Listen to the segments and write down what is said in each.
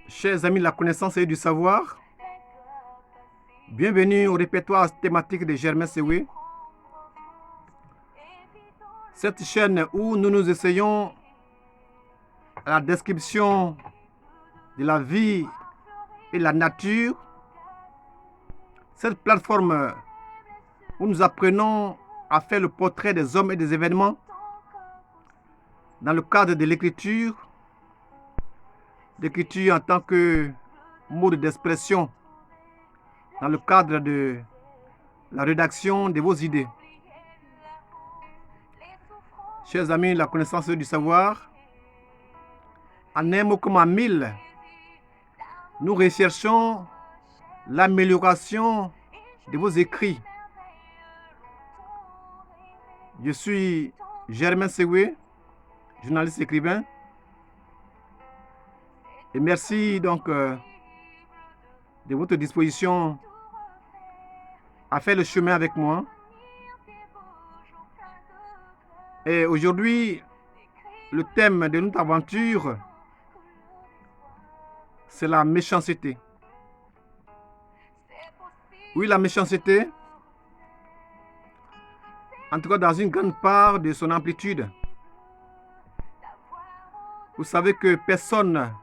Chers amis de la connaissance et du savoir, bienvenue au répertoire thématique de Germain Sewe. Cette chaîne où nous essayons à la description de la vie et la nature. Cette plateforme où nous apprenons à faire le portrait des hommes et des événements dans le cadre de l'écriture en tant que mode d'expression, dans le cadre de la rédaction de vos idées. Chers amis de la connaissance et du savoir, en un mot comme en mille, nous recherchons l'amélioration de vos écrits. Je suis Germain Sewe, journaliste écrivain, et merci donc de votre disposition à faire le chemin avec moi. Et aujourd'hui, le thème de notre aventure, c'est la méchanceté. Oui, la méchanceté, en tout cas dans une grande part de son amplitude. Vous savez que personne,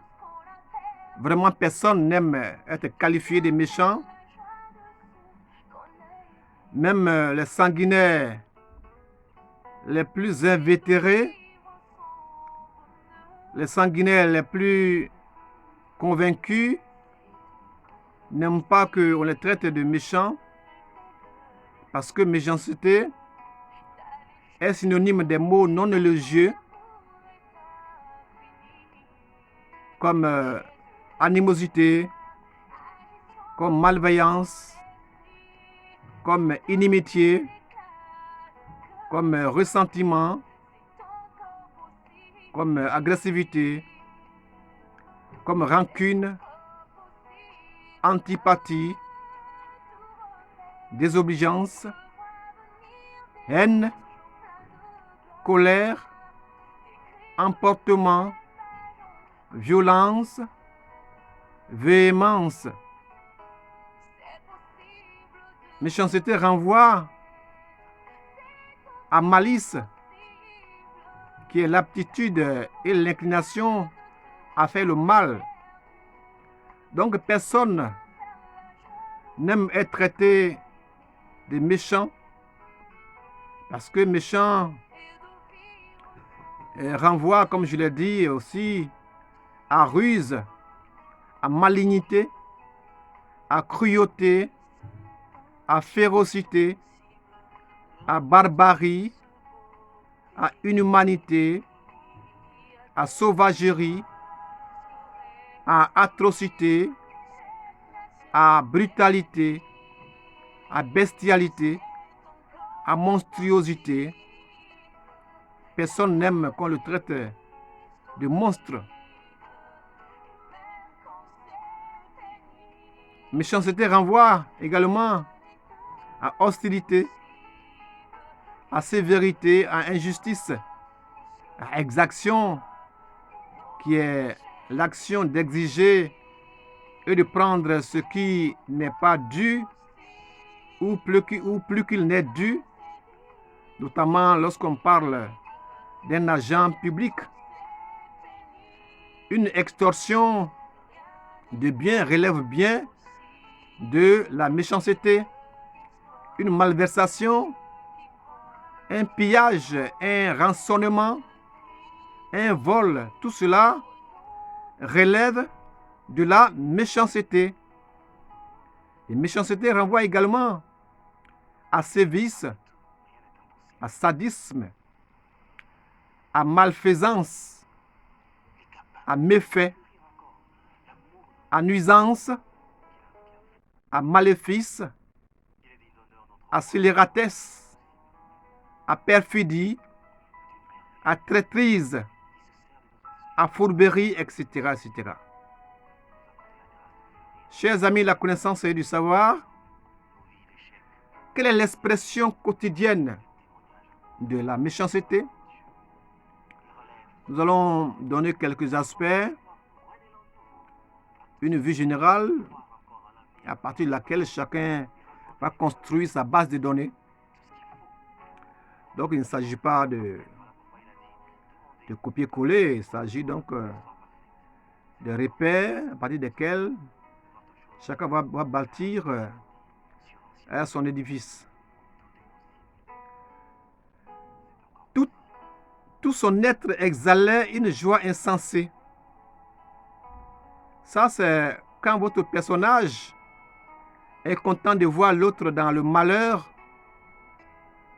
vraiment personne n'aime être qualifié de méchant. Même les sanguinaires les plus invétérés, les sanguinaires les plus convaincus n'aiment pas qu'on les traite de méchants, parce que méchanceté est synonyme des mots non élogieux comme animosité, comme malveillance, comme inimitié, comme ressentiment, comme agressivité, comme rancune, antipathie, désobéissance, haine, colère, emportement, violence, véhémence. Méchanceté renvoie à malice, qui est l'aptitude et l'inclination à faire le mal. Donc personne n'aime être traité de méchant, parce que méchant renvoie, comme je l'ai dit aussi, à ruse, à malignité, à cruauté, à férocité, à barbarie, à inhumanité, à sauvagerie, à atrocité, à brutalité, à bestialité, à monstruosité. Personne n'aime qu'on le traite de monstre. Méchanceté renvoie également à hostilité, à sévérité, à injustice, à exaction, qui est l'action d'exiger et de prendre ce qui n'est pas dû ou plus qu'il n'est dû, notamment lorsqu'on parle d'un agent public. Une extorsion de biens relève bien de la méchanceté. Une malversation, un pillage, un rançonnement, un vol, tout cela relève de la méchanceté. Et méchanceté renvoie également à sévice, à sadisme, à malfaisance, à méfait, à nuisance, à maléfice, à scélératesse, à perfidie, à traîtrise, à fourberie, etc., etc. Chers amis de la connaissance et du savoir, quelle est l'expression quotidienne de la méchanceté? Nous allons donner quelques aspects une vue générale à partir de laquelle chacun va construire sa base de données. Donc, il ne s'agit pas de copier-coller, il s'agit donc de repères à partir desquels chacun va bâtir son édifice. Tout son être exhalait une joie insensée. Ça, c'est quand votre personnage est content de voir l'autre dans le malheur,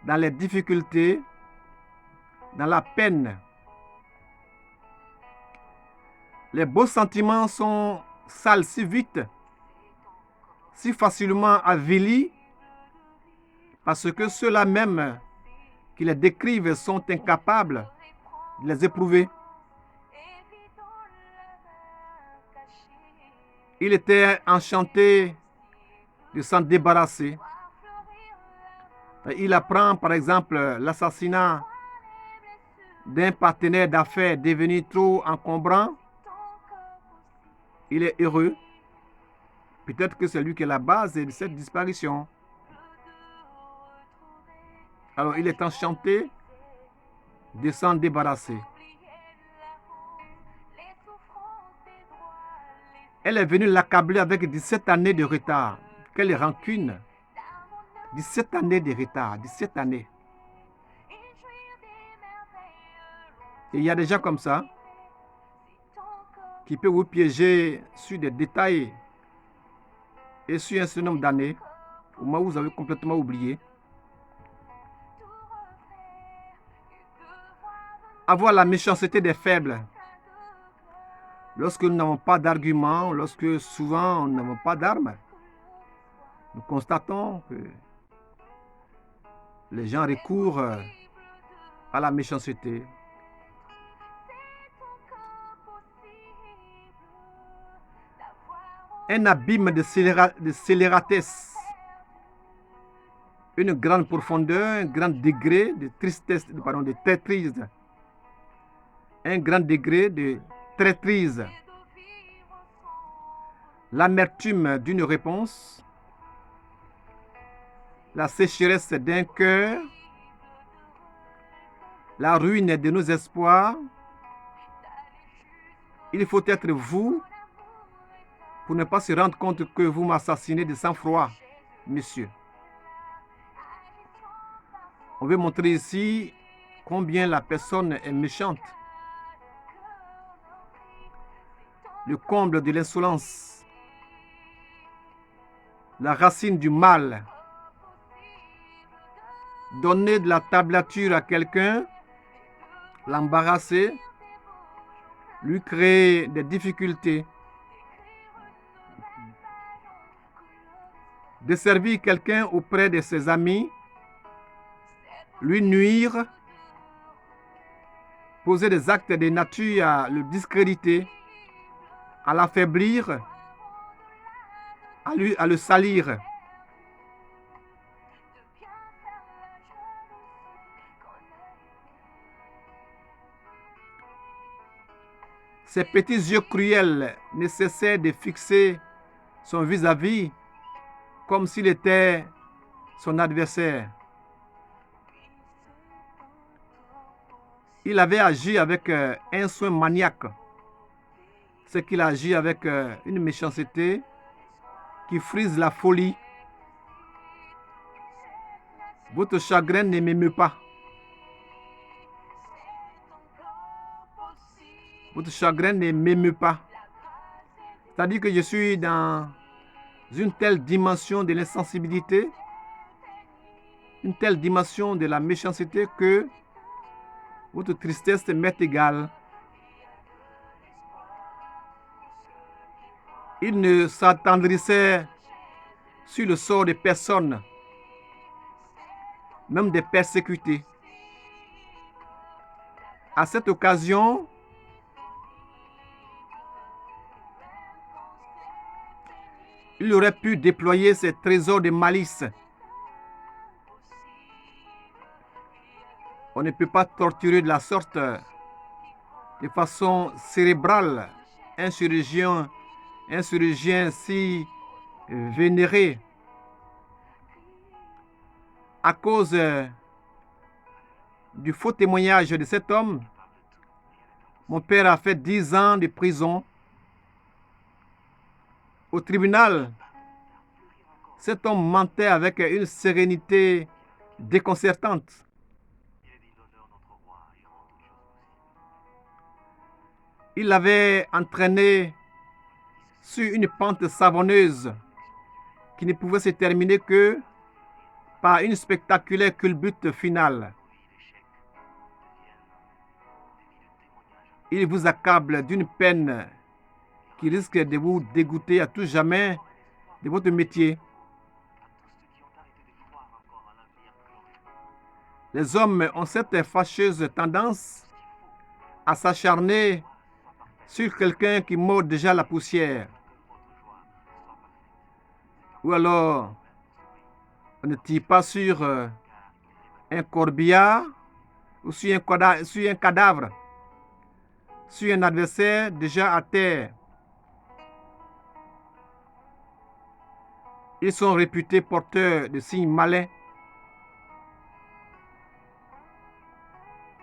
dans les difficultés, dans la peine. Les beaux sentiments sont sales si vite, si facilement avilis, parce que ceux-là même qui les décrivent sont incapables de les éprouver. Il était enchanté de s'en débarrasser. Il apprend par exemple l'assassinat d'un partenaire d'affaires devenu trop encombrant. Il est heureux. Peut-être que c'est lui qui est la base de cette disparition. Alors il est enchanté de s'en débarrasser. Elle est venue l'accabler avec 17 années de retard. Quelle rancune! 17 années de retard, 17 années. Et il y a des gens comme ça qui peuvent vous piéger sur des détails et sur un certain nombre d'années au moment où vous avez complètement oublié. Avoir la méchanceté des faibles. Lorsque nous n'avons pas d'arguments, lorsque souvent nous n'avons pas d'armes, nous constatons que les gens recourent à la méchanceté. Un abîme de scélératesse, une grande profondeur, un grand degré de tristesse, de traîtrise, un grand degré de traîtrise, l'amertume d'une réponse, la sécheresse d'un cœur, la ruine de nos espoirs. Il faut être vous pour ne pas se rendre compte que vous m'assassinez de sang-froid, monsieur. On veut montrer ici combien la personne est méchante. Le comble de l'insolence, la racine du mal. Donner de la tablature à quelqu'un, l'embarrasser, lui créer des difficultés. Desservir quelqu'un auprès de ses amis, lui nuire, poser des actes de nature à le discréditer, à l'affaiblir, à le salir. Ses petits yeux cruels ne cessaient de fixer son vis-à-vis comme s'il était son adversaire. Il avait agi avec un soin maniaque. C'est qu'il a agi avec une méchanceté qui frise la folie. Votre chagrin ne m'émeut pas. Votre chagrin ne m'émeut pas. C'est-à-dire que je suis dans une telle dimension de l'insensibilité, une telle dimension de la méchanceté que votre tristesse m'est égale. Il ne s'attendrissait sur le sort de personne, même des persécutés. À cette occasion, il aurait pu déployer ses trésors de malice. On ne peut pas torturer de la sorte, de façon cérébrale, un chirurgien un chirurgien si vénéré. À cause du faux témoignage de cet homme, mon père a fait 10 ans de prison. Au tribunal, cet homme mentait avec une sérénité déconcertante. Il l'avait entraîné sur une pente savonneuse qui ne pouvait se terminer que par une spectaculaire culbute finale. Il vous accable d'une peine qui risque de vous dégoûter à tout jamais de votre métier. Les hommes ont cette fâcheuse tendance à s'acharner sur quelqu'un qui mord déjà la poussière. Ou alors, on ne tire pas sur un corbillard ou sur un cadavre, sur un adversaire déjà à terre. Ils sont réputés porteurs de signes malins.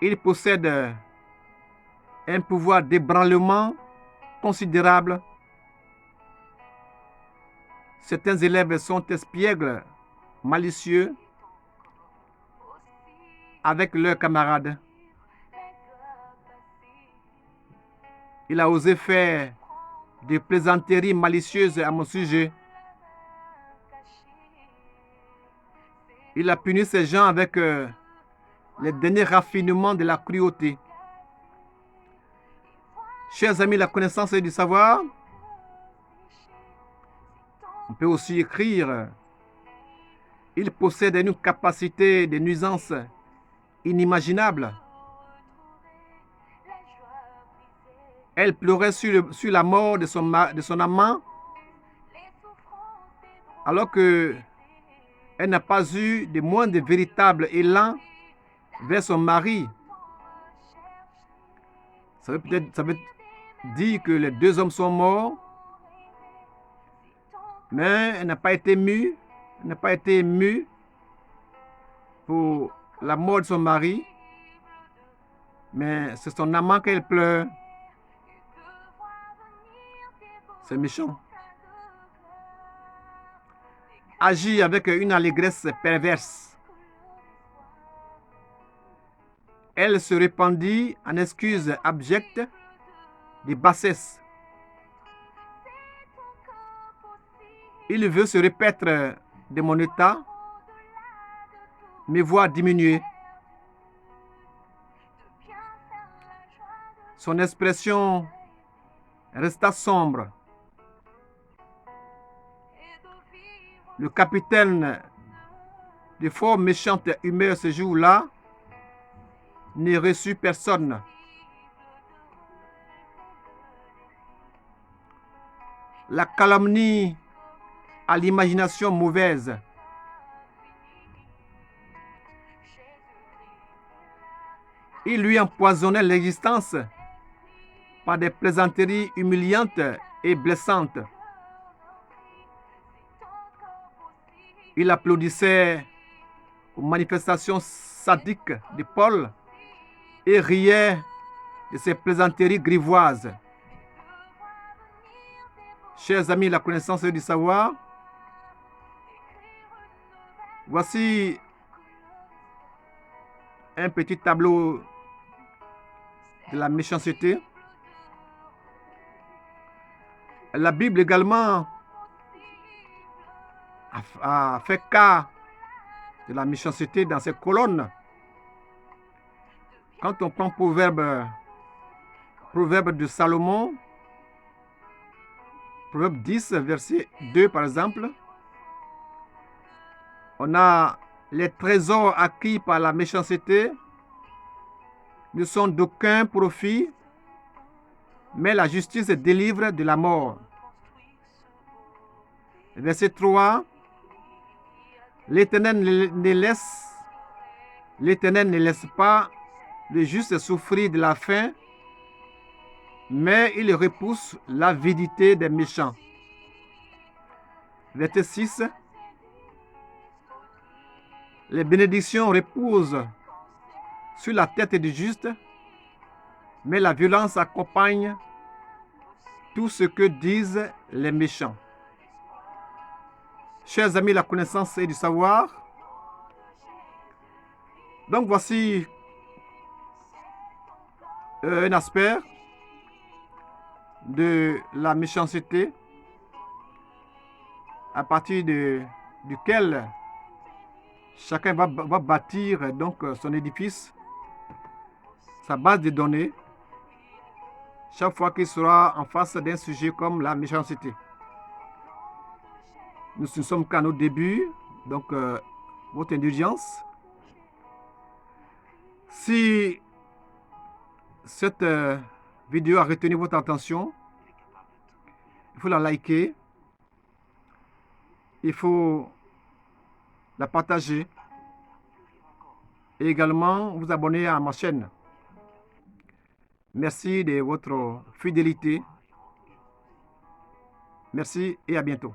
Ils possèdent un pouvoir d'ébranlement considérable. Certains élèves sont espiègles, malicieux avec leurs camarades. Il a osé faire des plaisanteries malicieuses à mon sujet. Il a puni ces gens avec les derniers raffinements de la cruauté. Chers amis, la connaissance et du savoir, on peut aussi écrire. Il possède une capacité de nuisance inimaginable. Elle pleurait sur la mort de son amant, alors que elle n'a pas eu de moindre véritable élan vers son mari. Ça veut dire que les deux hommes sont morts, mais elle n'a pas été émue pour la mort de son mari, mais c'est son amant qu'elle pleure. C'est méchant. Agit avec une allégresse perverse. Elle se répandit en excuses abjectes de bassesse. Il veut se repaître de mon état, me voir diminuer. Son expression resta sombre. Le capitaine de fort méchante humeur ce jour-là ne reçut personne. La calomnie à l'imagination mauvaise. Il lui empoisonnait l'existence par des plaisanteries humiliantes et blessantes. Il applaudissait aux manifestations sadiques de Paul et riait de ses plaisanteries grivoises. Chers amis, la connaissance et du savoir, voici un petit tableau de la méchanceté. La Bible également a fait cas de la méchanceté dans ses colonnes. Quand on prend Proverbe de Salomon, Proverbe 10, verset 2 par exemple, on a les trésors acquis par la méchanceté ne sont d'aucun profit, mais la justice délivre de la mort. Verset 3, L'Éternel ne laisse pas le juste souffrir de la faim, mais il repousse l'avidité des méchants. Verset 6. Les bénédictions reposent sur la tête du juste, mais la violence accompagne tout ce que disent les méchants. Chers amis, la connaissance et du savoir. Donc voici un aspect de la méchanceté à partir duquel chacun va bâtir donc son édifice, sa base de données, chaque fois qu'il sera en face d'un sujet comme la méchanceté. Nous ne sommes qu'à nos débuts, donc votre indulgence. Si cette vidéo a retenu votre attention, il faut la liker, il faut la partager et également vous abonner à ma chaîne. Merci de votre fidélité. Merci et à bientôt.